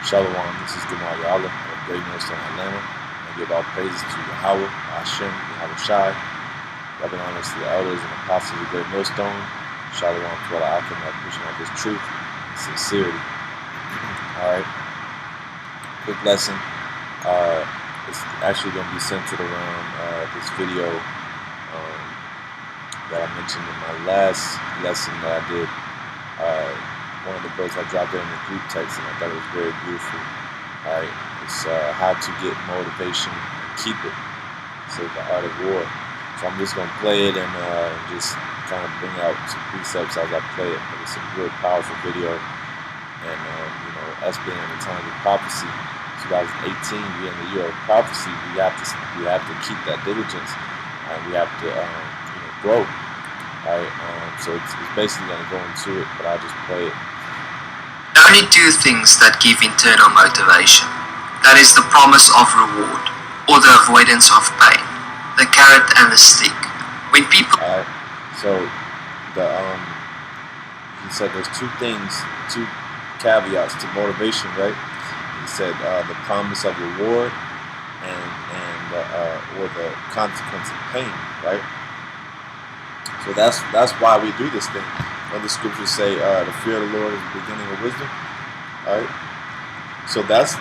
Shalom, this is Yahawah of Great Millstone, Atlanta. I give all praises to Yahawah, Sham, Yahawashi. Loving honors to the elders and apostles of Great Millstone. Shalom to all the Akim that pushing out this truth and sincerity. Alright, quick lesson. It's actually going to be centered around this video that I mentioned in my last lesson that I did. One of the books I dropped in the group text, and I thought it was very beautiful. Alright, it's how to get motivation and keep it. So the art of war. So I'm just going to play it and just kind of bring out some precepts as I play it. But it's a real powerful video. And you know, us being in the time of prophecy, 2018, we're in the year of prophecy. We have to keep that diligence, and we have to grow. Alright, so it's basically going to go into it, but I'll just play it. Only two things that give internal motivation. That is the promise of reward, or the avoidance of pain. The carrot and the stick. When people... Alright, so he said there's two things, two caveats to motivation, right? He said the promise of reward or the consequence of pain, right? So that's why we do this thing. When the scriptures say the fear of the Lord is the beginning of wisdom, right? So that's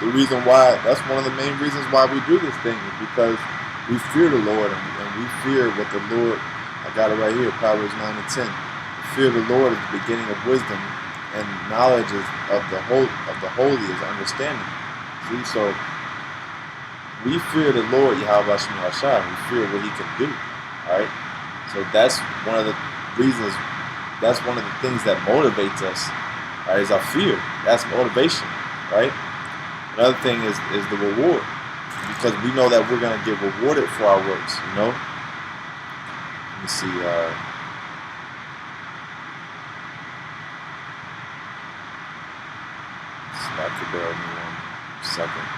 the reason why. That's one of the main reasons why we do this thing, is because we fear the Lord, and we fear what the Lord. I got it right here, Proverbs 9 and 10. The fear of the Lord is the beginning of wisdom, and knowledge of the holy is understanding. See, so we fear the Lord, Yahawashi, we fear what He can do. All right. So that's one of the reasons, that's one of the things that motivates us, right, is our fear. That's motivation, right? Another thing is the reward, because we know that we're going to get rewarded for our works, you know? Let me see, stop the bear with me 1 second.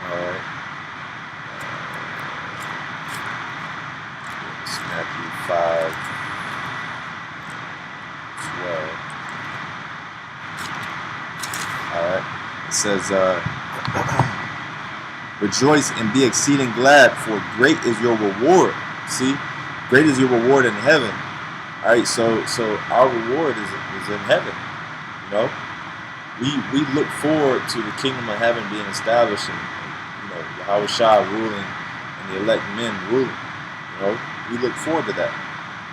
Alright. Matthew 5:12. Alright. It says, rejoice and be exceeding glad, for great is your reward. See? Great is your reward in heaven. Alright, so our reward is in heaven. You know? We look forward to the kingdom of heaven being established, and Yahawashi ruling and the elect men ruling. You know? We look forward to that.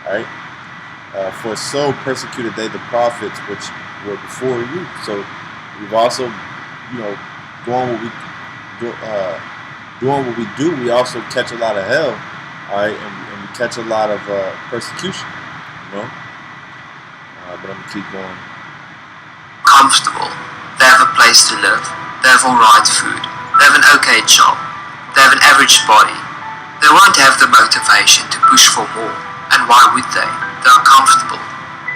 Alright? For so persecuted they the prophets which were before you. So we've also, doing what we do, we also catch a lot of hell. Alright? And we catch a lot of persecution. You know? But I'm gonna keep going. Comfortable. They have a place to live. They have alright food. They have an okay job. They have an average body. They won't have the motivation to push for more, and why would they? They are comfortable.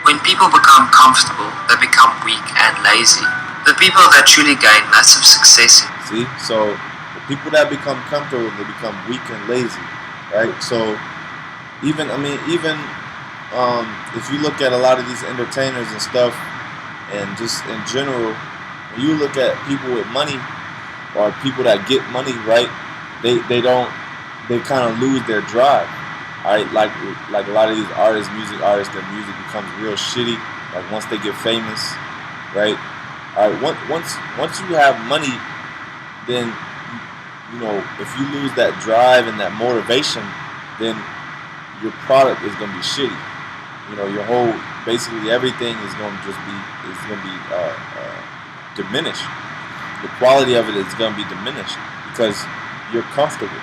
When people become comfortable, they become weak and lazy. The people that truly gain massive success. See, so the people that become comfortable, they become weak and lazy, right? So even if you look at a lot of these entertainers and stuff, and just in general, when you look at people with money or people that get money, right? They kind of lose their drive. Alright, like a lot of these music artists, their music becomes real shitty. Like once they get famous, right? Alright, once you have money, then if you lose that drive and that motivation, then your product is gonna be shitty. Your whole, basically everything is gonna be diminished. The quality of it is gonna be diminished because you're comfortable.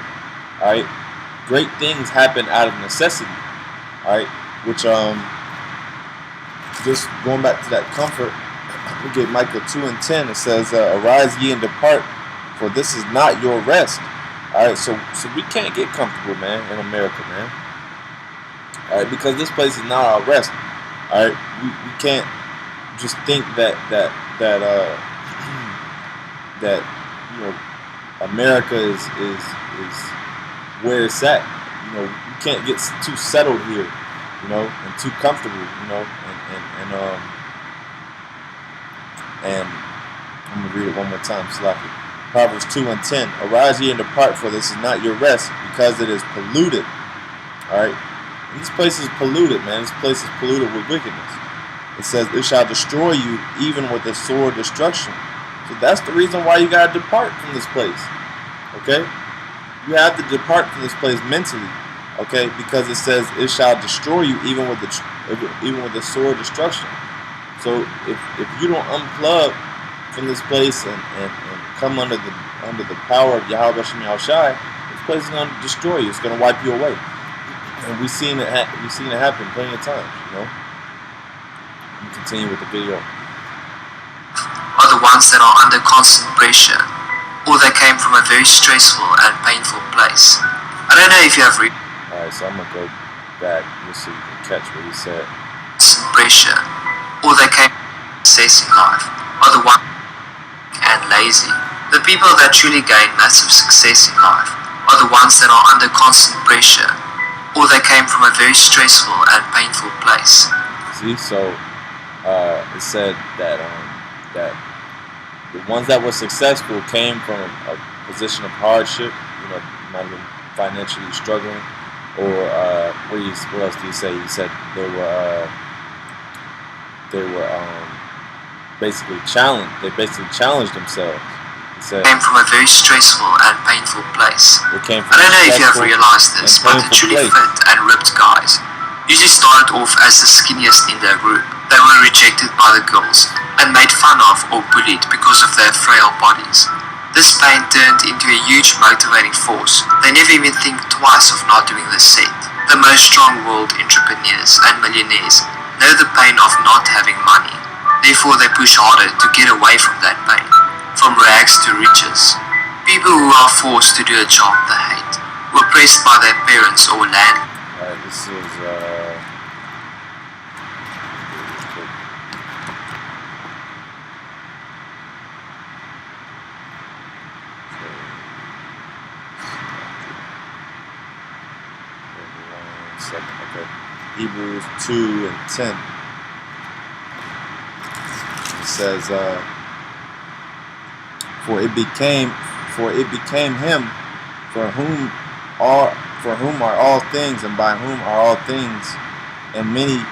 Alright, great things happen out of necessity. Alright, which just going back to that comfort, we get Micah 2 and 10. It says, arise ye and depart, for this is not your rest. Alright, so we can't get comfortable, man, in America, man. Alright, because this place is not our rest. Alright, we can't just think that America is where it's at. You can't get too settled here, and too comfortable, and And I'm going to read it one more time. Slacking. Proverbs 2:10. Arise ye and depart, for this is not your rest, because it is polluted. Alright? This place is polluted, man. This place is polluted with wickedness. It says, it shall destroy you even with the sword destruction. So that's the reason why you got to depart from this place. Okay? You have to depart from this place mentally. Okay? Because it says, it shall destroy you even with the sword destruction. So if you don't unplug from this place and come under the power of Yahawashi, this place is going to destroy you. It's going to wipe you away. And we've seen it happen plenty of times, you know. Let me continue with the video. Are the ones that are under constant pressure, or they came from a very stressful and painful place. I don't know if you have read. Alright, so I'm going to go back just so you can catch what he said. Constant pressure, or they came from success in life, are the ones and lazy. The people that truly gain massive success in life are the ones that are under constant pressure, or they came from a very stressful and painful place. See, so it said that that the ones that were successful came from a position of hardship. You know, might have been financially struggling, or what else do you say? He said they were basically challenged. They basically challenged themselves. He came from a very stressful and painful place. They came from I don't know if you have realized this, but the truly fit and ripped guys usually started off as the skinniest in their group. They were rejected by the girls and made fun of or bullied because of their frail bodies. This pain turned into a huge motivating force. They never even think twice of not doing the set. The most strong-willed entrepreneurs and millionaires know the pain of not having money. Therefore, they push harder to get away from that pain. From rags to riches. People who are forced to do a job they hate, were oppressed by their parents or land. Alright, this is okay. Hebrews 2:10. It says, For it became him for whom are all things, and by whom are all things, and many.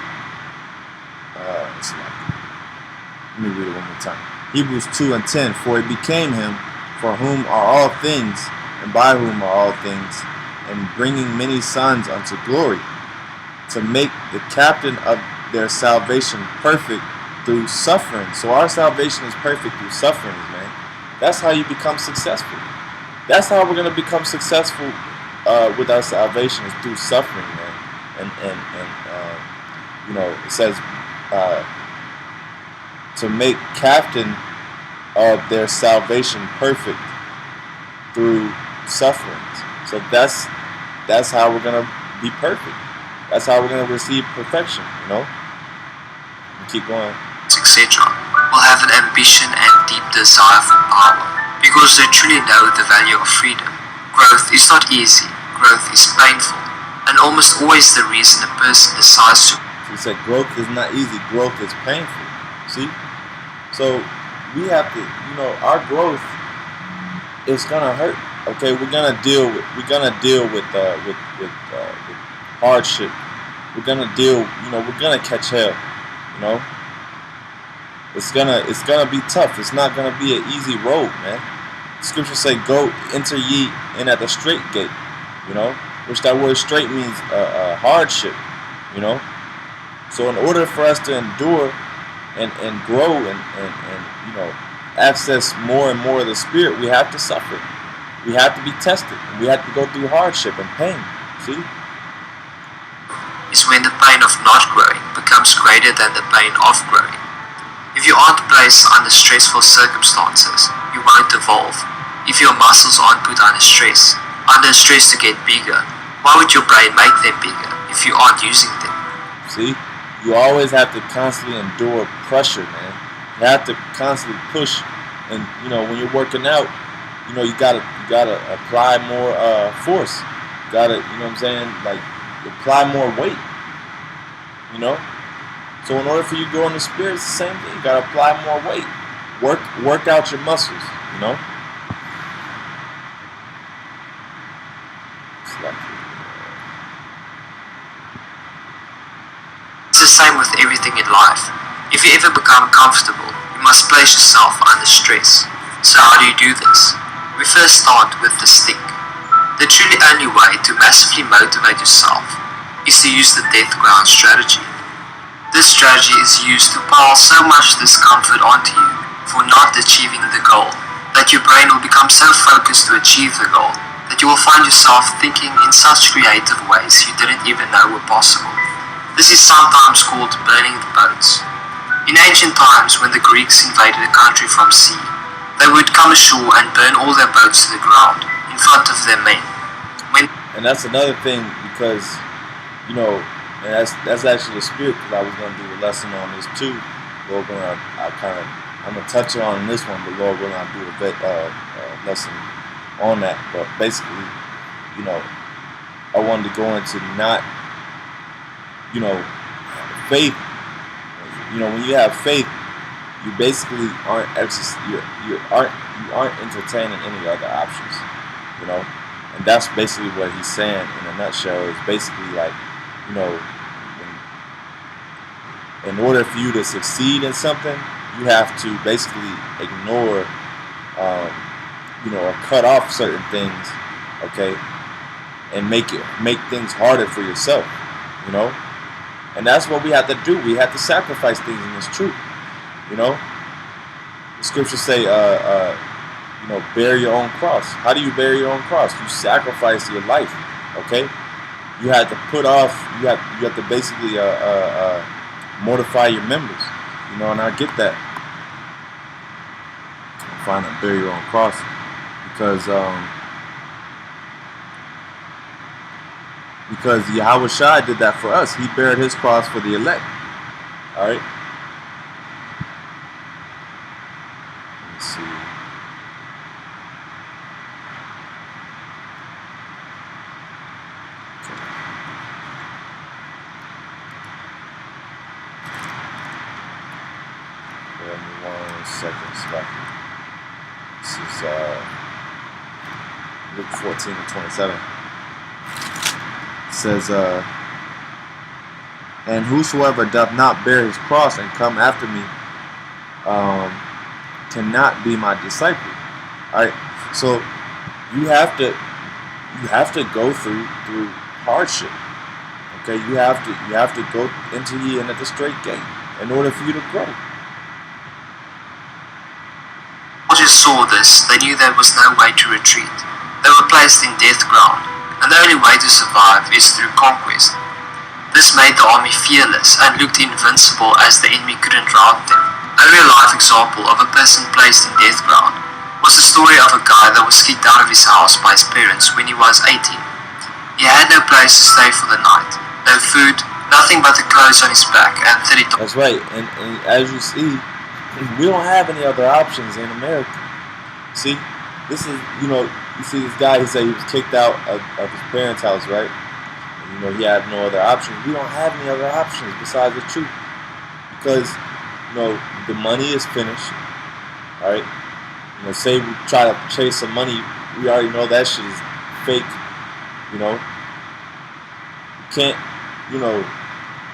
Let me read it one more time. Hebrews 2:10. For it became him for whom are all things, and by whom are all things, and bringing many sons unto glory, to make the captain of their salvation perfect through suffering. So our salvation is perfect through suffering, man. That's how you become successful. That's how we're going to become successful with our salvation, is through suffering, man. And you know, it says to make captain of their salvation perfect through sufferings. So that's how we're going to be perfect. That's how we're going to receive perfection, you know. Keep going. Etc. will have an ambition and deep desire for power, because they truly know the value of freedom. Growth is not easy, growth is painful, and almost always the reason a person decides to. He said growth is not easy, growth is painful. See? So we have to, you know, our growth is gonna hurt. Okay, we're gonna deal with hardship. We're gonna deal, you know, we're gonna catch hell. You know, it's gonna be tough. It's not gonna be an easy road, man. Scriptures say, "Go enter ye in at the straight gate." You know, which that word "straight" means hardship. You know, so in order for us to endure and grow and you know, access more and more of the Spirit, we have to suffer. We have to be tested. We have to go through hardship and pain. See? Is when the pain of not growing becomes greater than the pain of growing. If you aren't placed under stressful circumstances, you won't evolve. If your muscles aren't put under stress to get bigger, why would your brain make them bigger if you aren't using them? See? You always have to constantly endure pressure, man. You have to constantly push, and you know, when you're working out, you know, you gotta apply more force. You gotta, you know what I'm saying, like, apply more weight, you know. So in order for you to grow in the Spirit, it's the same thing. You gotta apply more weight. work out your muscles, you know. It's the same with everything in life. If you ever become comfortable, you must place yourself under stress. So how do you do this? We first start with the stick. The truly only way to massively motivate yourself is to use the death ground strategy. This strategy is used to pile so much discomfort onto you for not achieving the goal that your brain will become so focused to achieve the goal that you will find yourself thinking in such creative ways you didn't even know were possible. This is sometimes called burning the boats. In ancient times, when the Greeks invaded a country from sea, they would come ashore and burn all their boats to the ground in front of their men. And that's another thing, because, you know, and that's actually the spirit, because I was going to do a lesson on this too. Lord willing, I'm going to touch on this one, but Lord willing, I'll do a lesson on that. But basically, you know, I wanted to go into not, you know, faith. You know, when you have faith, you basically aren't you aren't entertaining any other options, you know. And that's basically what he's saying in a nutshell. Is basically like, you know, in order for you to succeed in something, you have to basically ignore, you know, or cut off certain things, okay, and make things harder for yourself, you know. And that's what we have to do. We have to sacrifice things in this truth, you know. The scriptures say, you know, bear your own cross. How do you bear your own cross? You sacrifice your life, okay? You have to put off, you have to basically mortify your members, you know, and I get that. Find out, bear your own cross, because Yahawashi did that for us. He bared his cross for the elect. All right. Let's see. Give me 1 second, Scott. This is Luke 14:27. Says, and whosoever doth not bear his cross and come after me cannot be my disciple. All right, so you have to go through hardship. Okay, you have to go into the end of the straight gate in order for you to grow. Soldiers saw this. They knew there was no way to retreat. They were placed in death ground, and the only way to survive is through conquest. This made the army fearless and looked invincible as the enemy couldn't rout them. A real-life example of a person placed in death ground was the story of a guy that was kicked out of his house by his parents when he was 18. He had no place to stay for the night, no food, nothing but the clothes on his back and $30. That's right, and as you see, we don't have any other options in America. See, this is, you know, you see this guy, he said he was kicked out of his parents' house, right? And, you know, he had no other options. We don't have any other options besides the truth. Because, you know, the money is finished, all right? You know, say we try to chase some money, we already know that shit is fake, you know? You can't, you know,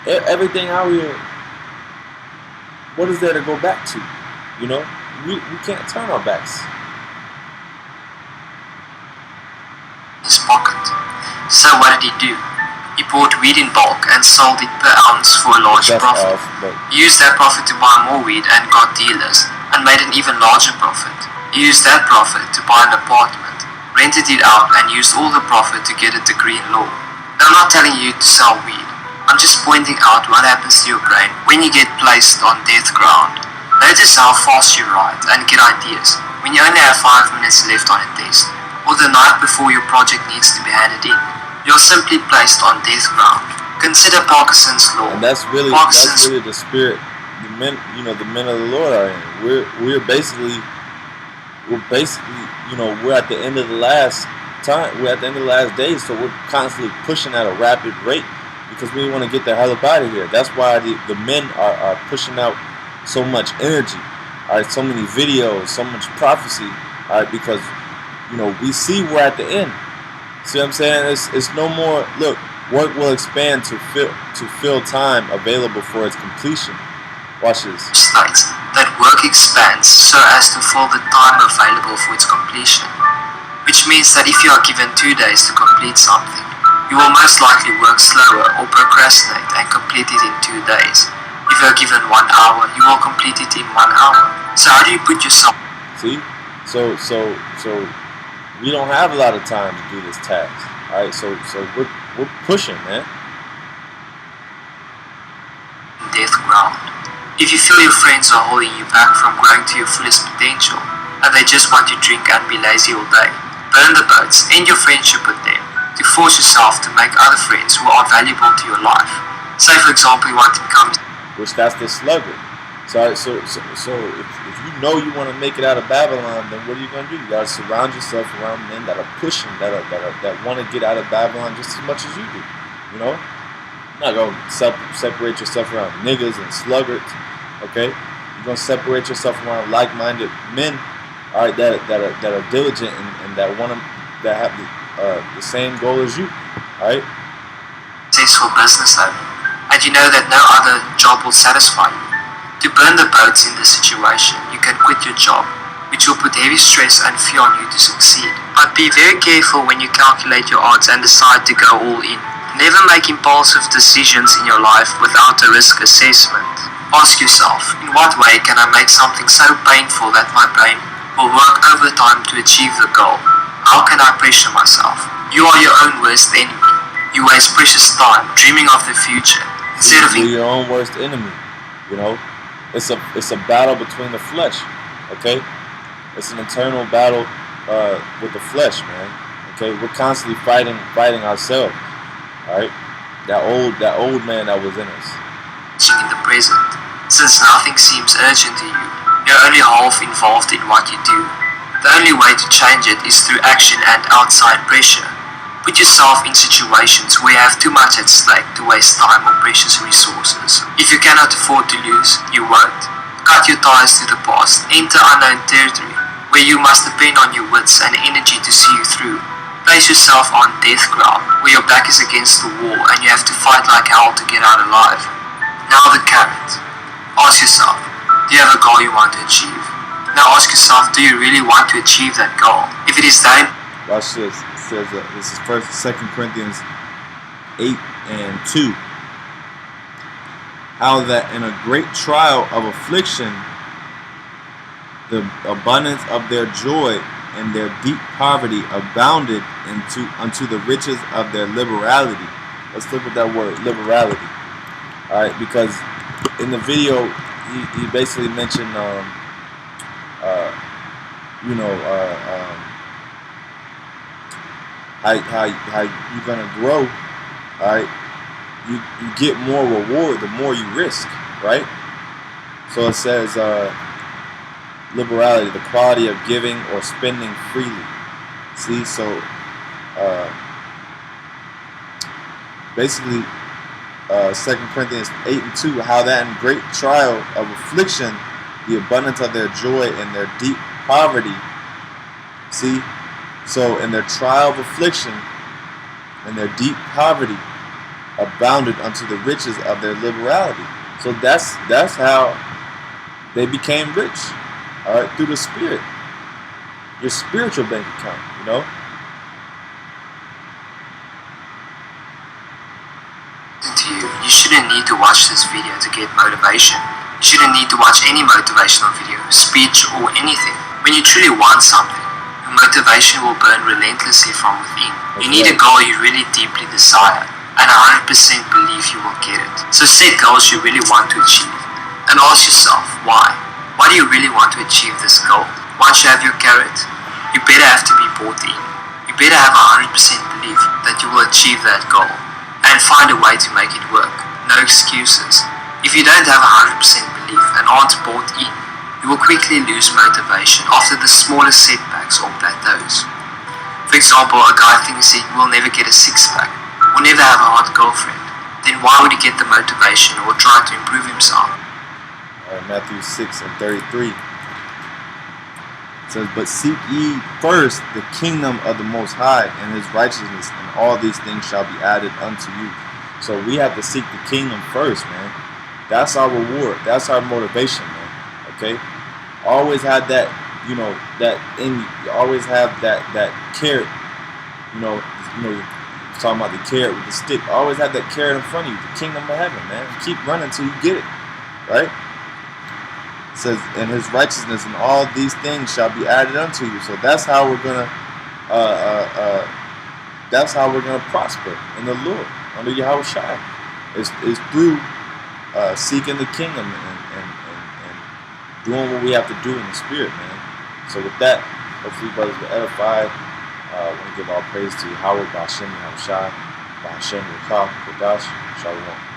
everything out here, what is there to go back to? You know, we can't turn our backs. His pocket. So what did he do? He bought weed in bulk and sold it per ounce for a large profit. He used that profit to buy more weed and got dealers and made an even larger profit. He used that profit to buy an apartment, rented it out and used all the profit to get a degree in law. Now, I'm not telling you to sell weed. I'm just pointing out what happens to your brain when you get placed on death ground. Notice how fast you write and get ideas when you only have 5 minutes left on a test, or the night before your project needs to be handed in. You're simply placed on death ground. Consider Parkinson's law. And that's really the spirit the men, you know, the men of the Lord are in. We're basically, you know, we're at the end of the last time. We're at the end of the last days, so we're constantly pushing at a rapid rate because we want to get the hell up out of here. That's why the men are pushing out so much energy. All right, so many videos, so much prophecy. All right, because we see we're at the end. See what I'm saying? It's no more. Look, work will expand to fill time available for its completion. Watch this. States that work expands so as to fill the time available for its completion, which means that if you are given 2 days to complete something, you will most likely work slower or procrastinate and complete it in 2 days. If you are given 1 hour, you will complete it in 1 hour. So how do you put yourself? See, so we don't have a lot of time to do this task. All right, so we're pushing, man. Death ground. If you feel your friends are holding you back from growing to your fullest potential, and they just want to drink and be lazy all day, burn the boats, end your friendship with them, to force yourself to make other friends who are valuable to your life. Say for example you want to become, which that's the sluggard. So if you know you want to make it out of Babylon, then what are you going to do? You got to surround yourself around men that are pushing, that want to get out of Babylon just as much as you do. You're not going to separate yourself around niggas and sluggards, okay? You're going to separate yourself around like-minded men, all right, that are diligent and that have the same goal as you, all right? Successful business owner, and you know that no other job will satisfy you. To burn the boats in this situation, you can quit your job, which will put heavy stress and fear on you to succeed. But be very careful when you calculate your odds and decide to go all in. Never make impulsive decisions in your life without a risk assessment. Ask yourself, in what way can I make something so painful that my brain will work overtime to achieve the goal? How can I pressure myself? You are your own worst enemy. You waste precious time dreaming of the future instead of your own worst enemy. It's a battle between the flesh, okay? It's an internal battle with the flesh, man. Okay, we're constantly fighting ourselves. All right, that old man that was in us. In the present, since nothing seems urgent to you, you're only half involved in what you do. The only way to change it is through action and outside pressure. Put yourself in situations where you have too much at stake to waste time or precious resources. If you cannot afford to lose, you won't. Cut your ties to the past. Enter unknown territory, where you must depend on your wits and energy to see you through. Place yourself on death ground, where your back is against the wall and you have to fight like hell to get out alive. Now the carrot. Ask yourself, do you have a goal you want to achieve? Now ask yourself, do you really want to achieve that goal? If it is that... Watch this. Says this is 2 Corinthians 8:2. How that in a great trial of affliction, the abundance of their joy and their deep poverty abounded unto the riches of their liberality. Let's look at that word, liberality. All right, because in the video he basically mentioned how you're gonna grow, all right? You get more reward the more you risk, right? So it says liberality, the quality of giving or spending freely. See, so basically 2 Corinthians 8:2, how that in great trial of affliction, the abundance of their joy and their deep poverty. See, so in their trial of affliction and their deep poverty abounded unto the riches of their liberality. So that's how they became rich, all right, through the Spirit, your spiritual bank account, You shouldn't need to watch this video to get motivation. You shouldn't need to watch any motivational video, speech, or anything. When you truly want something, your motivation will burn relentlessly from within. You need a goal you really deeply desire, and 100% believe you will get it. So set goals you really want to achieve, and ask yourself, why? Why do you really want to achieve this goal? Once you have your carrot, you better have to be bought in. You better have 100% belief that you will achieve that goal, and find a way to make it work. No excuses. If you don't have 100% belief and aren't bought in, you will quickly lose motivation after the smallest setbacks or plateaus. For example, a guy thinks he will never get a six-pack or never have a hot girlfriend. Then why would he get the motivation or try to improve himself? Matthew 6:33. says, but seek ye first the kingdom of the Most High and his righteousness, and all these things shall be added unto you. So we have to seek the kingdom first, man. That's our reward. That's our motivation, man. Okay? Always have that, you know, that in you. Always have that carrot, you know, talking about the carrot with the stick. Always have that carrot in front of you, the kingdom of heaven, man. Keep running until you get it. Right? It says, and his righteousness and all these things shall be added unto you. So that's how we're gonna prosper in the Lord under Yahawashi. Is through seeking the kingdom and doing what we have to do in the spirit, man. So with that, hopefully brothers will edify. I want to give all praise to Yahawah, Ba'ashem Yahawashi, Ba'ashem Yekah, Kodash, Shalom.